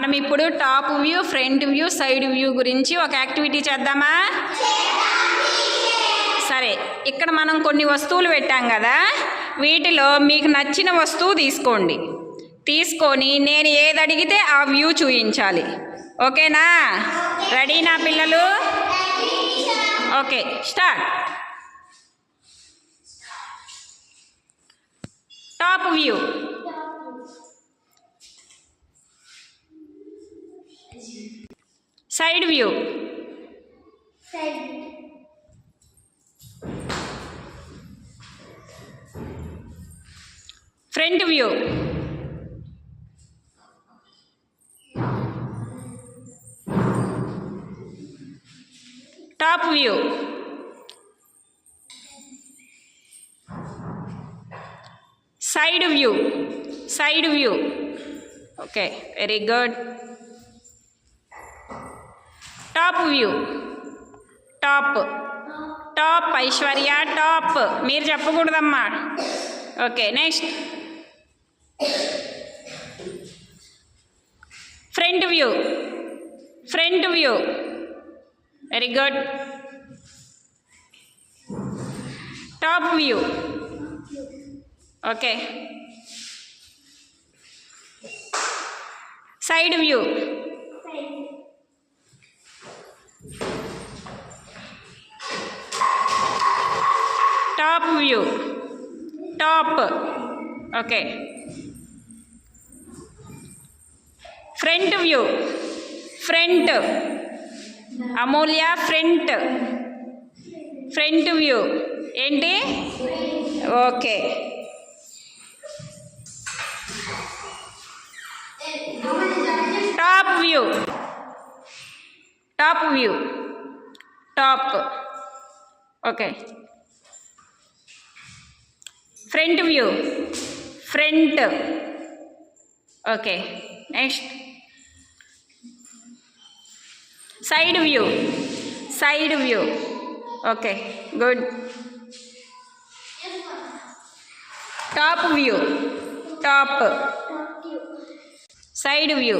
మనం ఇప్పుడు top view, front view, side view గురించి ఒక యాక్టివిటీ చేద్దామా? సరే, ఇక్కడ మనం కొన్ని వస్తువులు పెట్టాం కదా, వీటిలో మీకు నచ్చిన వస్తువు తీసుకోండి. తీసుకొని నేను ఏది అడిగితే ఆ వ్యూ చూపించాలి. ఓకేనా? రెడీనా పిల్లలు? Okay, start. Top view. Side view. Front view. Top view. Side view. Side view. Okay, very good. Top view. Top. Top Aishwarya, top. మీరు చెప్పకూడదమ్మా. Okay, next. Front view. Front view. Very good. Top view. Okay. Side view. Top view. Top. Okay. Front view. Front. Amulya, front. Front view ఏంటి? Okay. Top view. Top view. Top. Okay. Front view. Front. Okay, next. Side view. Side view. Okay, good. Top view. Top. Side view.